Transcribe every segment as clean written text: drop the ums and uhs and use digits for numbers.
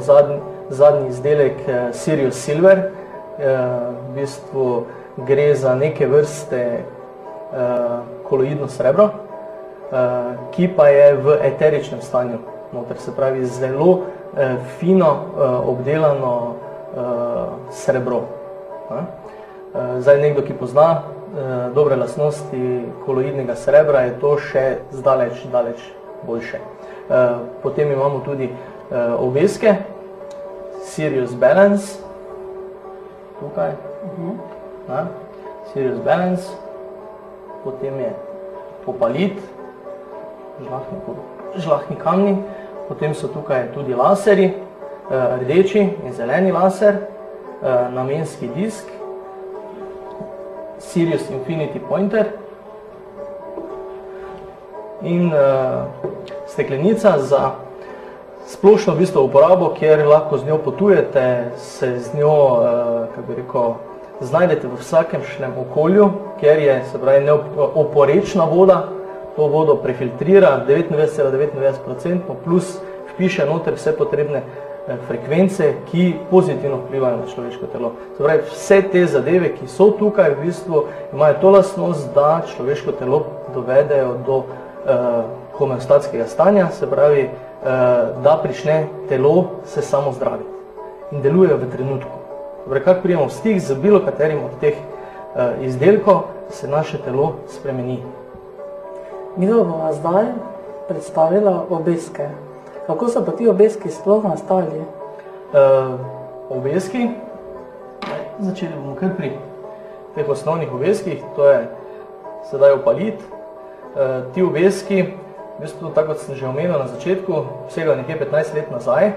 Zadnji izdelek Sirius Silver, v bistvu gre za neke vrste koloidno srebro, ki pa je v eteričnem stanju noter, se pravi zelo fino obdelano srebro. Zdaj nekdo, ki pozna dobre lastnosti koloidnega srebra, je to še zdaleč boljše. Potem imamo tudi obeske, Sirius Balance, tukaj, Sirius Balance, potem je opalit, žlahtni kamni, potem so tukaj tudi laserji, rdeči in zeleni laser, namenski disk, Sirius Infinity Pointer in steklenica za splošno v bistvu uporabo, kjer lahko z njo potujete, se z njo, kako bi rekel, znajdete v vsakemšnjem okolju, kjer je, se pravi, neoporečna voda, to vodo prefiltrira 99,99% plus vpiše noter vse potrebne frekvence, ki pozitivno vplivajo na človeško telo. Se pravi, vse te zadeve, ki so tukaj, v bistvu imajo to lastnost, da človeško telo dovedejo do homeostatskega stanja, se pravi, da prične telo se samo zdraviti in delujejo v trenutku. Torej, kako prijemo v stik z bilo katerim od teh izdelkov, se naše telo spremeni. Mi bomo zdaj predstavila obeske. Kako so pa ti obeski sploh nastali? Obeski, začeli bomo kar pri teh osnovnih obeskih, to je sedaj opalit. Ti obeski, v bistvu, tako kot sem že omenil na začetku, vsegajo nekje 15 let nazaj,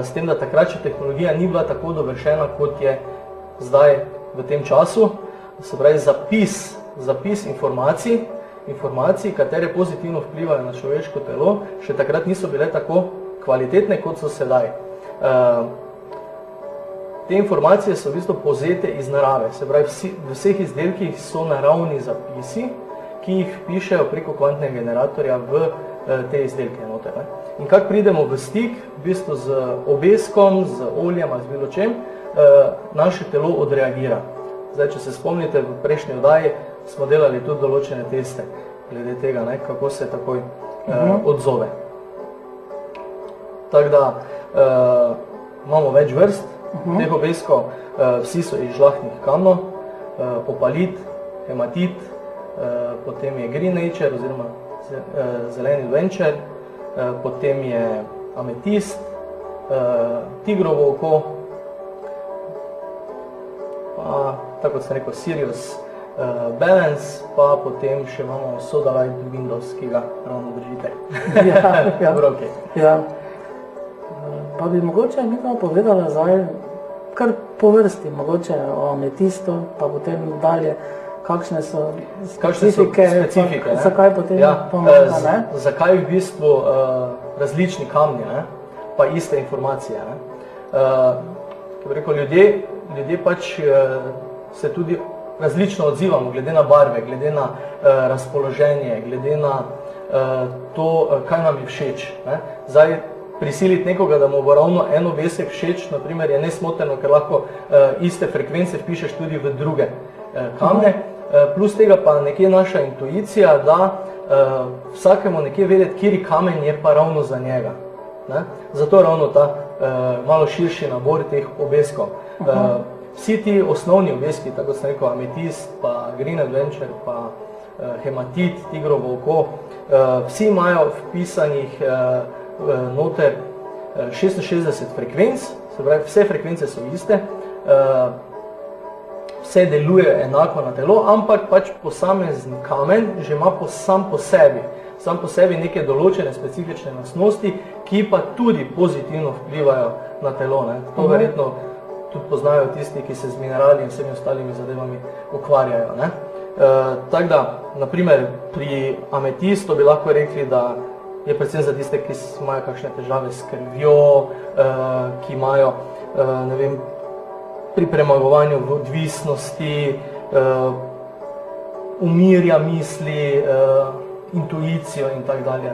s tem, da takrat še tehnologija ni bila tako dovršena, kot je zdaj v tem času. Se pravi, zapis informacij, katere pozitivno vplivajo na človeško telo, še takrat niso bile tako kvalitetne, kot so sedaj. Te informacije so v bistvu povzete iz narave, se pravi, v vseh izdelkih so naravni zapisi, ki jih vpišejo preko kvantnega generatorja v te izdelke noter. In kako pridemo v stik, v bistvu z obeskom, z oljem ali z bilo čem, naše telo odreagira. Zdaj, če se spomnite, v prejšnji oddaji smo delali tudi določene teste glede tega, kako se takoj odzove. Tako da imamo več vrst teh obeskov, vsi so iz žlahtnih kamnov, opalit, hematit, potem je Green Nature oziroma zeleni adventure, potem je ametist, tigrovo oko, pa, tako kot sem rekel, Sirius Balance, pa potem še imamo Sodalite Windows, ki ga ravno držite v roki. Pa bi mogoče nekaj povedala zdaj, kar po vrsti, mogoče o ametistu, pa potem dalje, kakšne so specifike, zakaj potem pomaga, zakaj v bistvu različni kamni, pa iste informacije. Kako bi rekel, ljudje pač se tudi različno odzivamo, glede na barve, glede na razpoloženje, glede na to, kaj nam je všeč. Zdaj, prisiliti nekoga, da mu bo ravno en obesek všeč, naprimer, je nesmotrno, ker lahko iste frekvence vpišeš tudi v druge kamne. Plus tega pa nekje naša intuicija, da vsakemu nekje vedeti, kateri kamen je pa ravno za njega. Zato ravno ta malo širši nabor teh obeskov. Vsi ti osnovni obeski, tako sem rekel, ametist, pa Green Adventure, pa hematit, tigrovo oko, vsi imajo vpisanih noter 66 frekvenc, se pravi, vse frekvence so iste, vse deluje enako na telo, ampak pač posamezni kamen že ima sam po sebi neke določene specifične lastnosti, ki pa tudi pozitivno vplivajo na telo. To verjetno tudi poznajo tisti, ki se z minerali in vsemi ostalimi zadevami ukvarjajo. Tako da, naprimer, pri ametistu bi lahko rekli, da je predvsem za tiste, ki imajo kakšne težave s krvjo, ki imajo, ne vem, pri premagovanju v odvisnosti, umirja misli, intuicijo in tako dalje.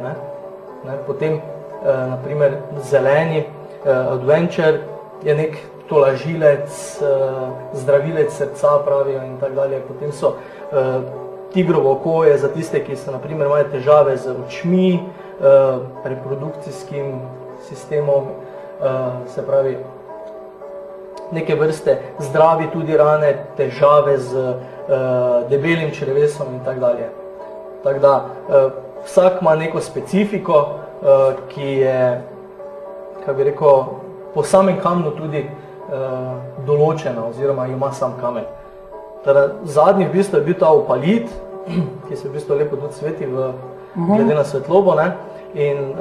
Potem, naprimer, zeleni adventure je nek tolažilec, zdravilec srca pravijo in tako dalje. Potem so tigrovo oko je za tiste, ki so naprimer imajo težave z očmi, reprodukcijskim sistemom, se pravi neke vrste zdravi tudi rane, težave z debelim črevesom in tako dalje. Tako da vsak ima neko specifiko, ki je, kako bi rekel, po samem kamnu tudi določena oziroma ima sam kamen. Teda, zadnji v bistvu je bil ta opalit, ki se v bistvu lepo tudi sveti glede na svetlobo, ne? In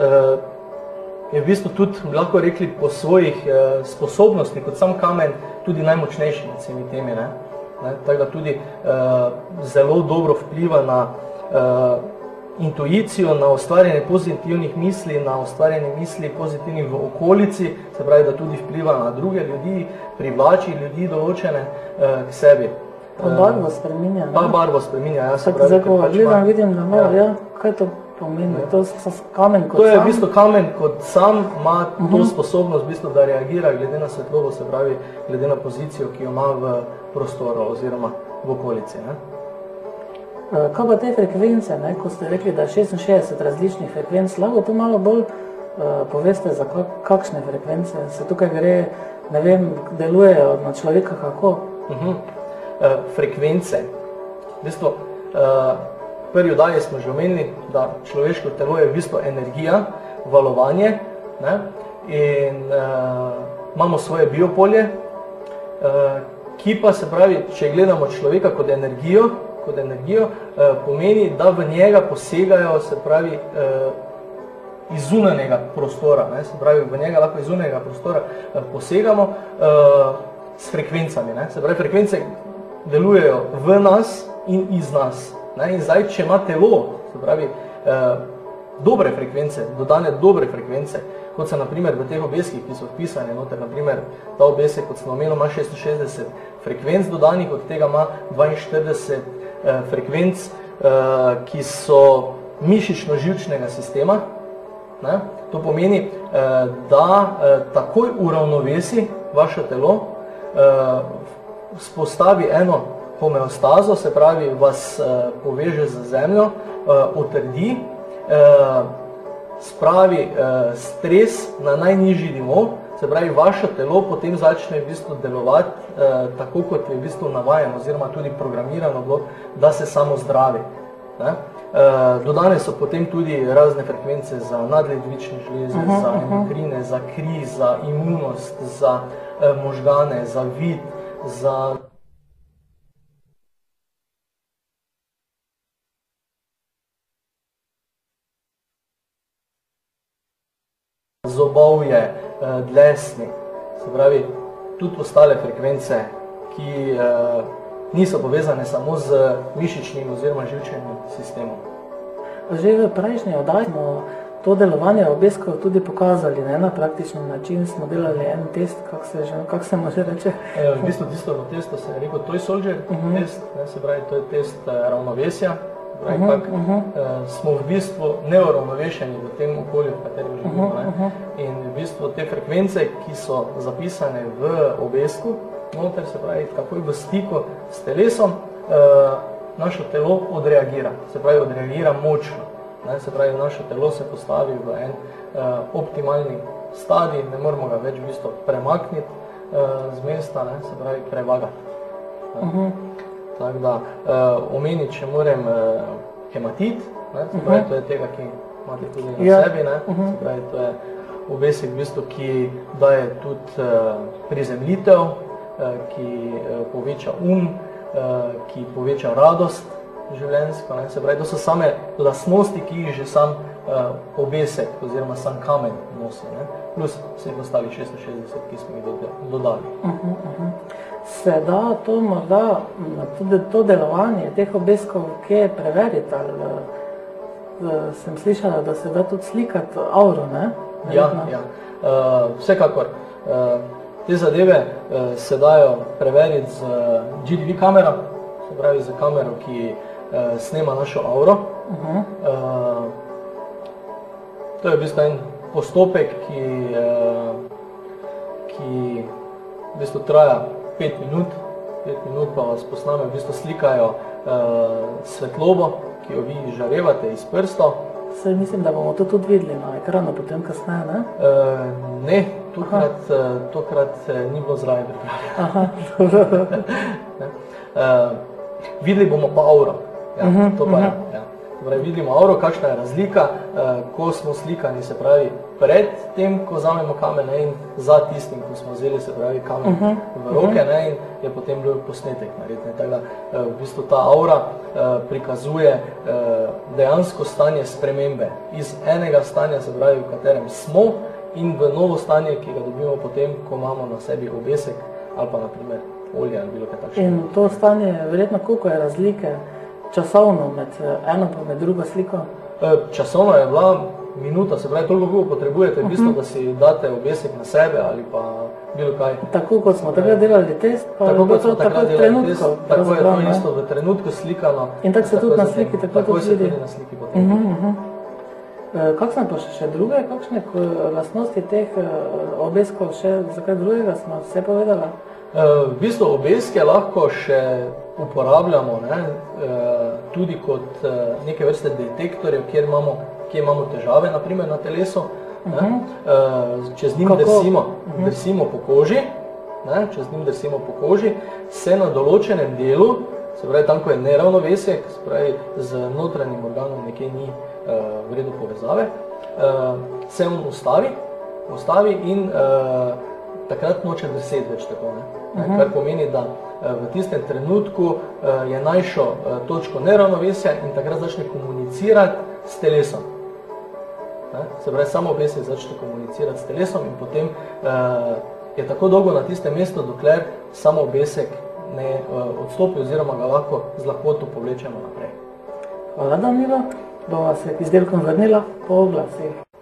je v bistvu tudi, lahko rekli, po svojih sposobnosti kot sam kamen tudi najmočnejši med vsemi temi. Ne? Tako da tudi zelo dobro vpliva na intuicijo, na ustvarjanje pozitivnih misli, na ustvarjanje misli pozitivnih v okolici, se pravi, da tudi vpliva na druge ljudi, privlači ljudi določene k sebi. Pa barvo spreminja. Pa barvo spreminja, ja. Tako zdaj, ko gledam, vidim, da malo, ja, kaj to pomeni? To je kamen kot sam? To je v bistvu kamen kot sam, ima to sposobnost, v bistvu, da reagira glede na svetlobo, se pravi, glede na pozicijo, ki jo ima v prostoru oziroma v okolici. Ne? Kaj pa te frekvence, ne? Ko ste rekli, da je 66 različnih frekvenc, lahko to malo bolj poveste, za kakšne frekvence se tukaj gre, ne vem, delujejo na človeka kako? Frekvence. V bistvu, prvi oddaji smo že omenili, da človeško telo je v bistvu energija, valovanje, ne? In imamo svoje biopolje, ki pa se pravi, če gledamo človeka kot energijo, pomeni, da v njega posegajo, se pravi, iz zunanjega prostora, ne? Se pravi, v njega lahko iz zunanjega prostora posegamo s frekvencami, ne? Se pravi, frekvence delujejo v nas in iz nas. Ne? In zdaj, če ima telo, se pravi, dobre frekvence, dodane dobre frekvence, kot se naprimer v teh obeskih, ki so vpisane noter, naprimer ta obesek, kot sem omenil, ima 660 frekvenc dodanih, od tega ima 42 frekvenc, ki so mišično-živčnega sistema. Ne? To pomeni, da takoj uravnovesi vaše telo, spostavi eno homeostazo, se pravi, vas poveže z zemljo, utrdi, spravi stres na najnižji nivo, se pravi, vaše telo potem začne v bistvu delovati tako, kot je v bistvu navajeno oziroma tudi programirano bilo, da se samo zdravi. Dodane so potem tudi razne frekvence za nadledvične žleze, za endokrine, za kri, za imunost, za možgane, za vid, za zobovje, dlesni, se pravi, tudi ostale frekvence, ki niso povezane samo z mišičnim oziroma živčnim sistemom. Že v prejšnji oddaji smo to delovanje obeskov tudi pokazali, ne? Na praktični način smo delali en test, kako se može reče? V bistvu tisto v testu se je rekel Toy Soldier test, ne? Se pravi, to je test ravnovesja. Smo v bistvu neuravnovešeni v tem okolju, v katerem živimo. In v bistvu te frekvence, ki so zapisane v obesku, noter, se pravi, takoj v stiku s telesom, naše telo odreagira. Se pravi, odreagira močno. Se pravi, naše telo se postavi v en optimalni stadij, ne moramo ga več v bistvu premakniti z mesta, se pravi, prevagati. Tako da, omeniti, če moram hematit, se pravi, to je tega, ki imate tudi na sebi, se pravi, to je obesek, v bistvu, ki daje tudi prizemljitev, ki poveča ki poveča radost življenjsko, se pravi, to so same lastnosti, ki jih že sam obesek oziroma sam kamen nosi, plus vseh ostalih 660, ki smo jih dodali. Se da to morda, tudi to delovanje teh obeskov, kje preveriti, ali sem slišala, da se da tudi slikati auro, ne? Ja, vsekakor. Te zadeve se dajo preveriti z GDV kamero, se pravi z kamero, ki snema našo auro. To je v bistvu en postopek, ki ki v bistvu traja 5 minut. 5 minut pa vas posname, v bistvu slikajo svetlobo, ki jo vi izžarevate iz prstov. Saj mislim, da bomo to tudi videli na ekranu potem kasneje, ne? Ne, tokrat ni bilo zraven pripravljeno. Aha, dobro. Videli bomo pa auro. Ja, to pa je. Ja. Torej, vidimo auro, kakšna je razlika, ko smo slikani, se pravi, pred tem, ko vzamemo kamen, ne, in za tistim, ko smo vzeli, se pravi, kamen v roke, ne, in je potem bil posnetek naredjen. Tako da v bistvu ta aura prikazuje dejansko stanje spremembe iz enega stanja, se pravi, v katerem smo, in v novo stanje, ki ga dobimo potem, ko imamo na sebi obesek ali pa naprimer olje ali bilo kaj takšnega. In to stanje, verjetno, koliko je razlike časovno med eno pa med drugo sliko? Časovno je bila minuta, se pravi, toliko koliko potrebujete, v bistvu, da si date obesek na sebe ali pa bilo kaj. Tako kot smo takrat delali test, pa tako kot smo takrat delali test, tako je to ne? isto v trenutku slikano. In tako se tudi na sliki tako se vidi. tudi na sliki potem. Kakšne pa še druge, kakšne lastnosti teh obeskov, še za kaj drugega smo vse povedala? V bistvu obeske lahko še uporabljamo, ne, tudi kot neke vrste detektorjev, kjer imamo težave, naprimer na telesu. Če z njim drsimo po koži, se na določenem delu, se pravi tam, ko je neravnovesje, se pravi z notranjim organom nekje ni v redu povezave, se on ustavi in takrat noče drseti več tako, ne. Kar pomeni, da v tistem trenutku je našel točko neravnovesja in takrat začne komunicirati s telesom. Se pravi, samo obesek začne komunicirati s telesom in potem je tako dolgo na tistem mestu, dokler samo obesek ne odstopi oziroma ga lahko z lahkoto povlečemo naprej. Hvala, Danilo. Bova se k izdelkom vrnila po oglasih.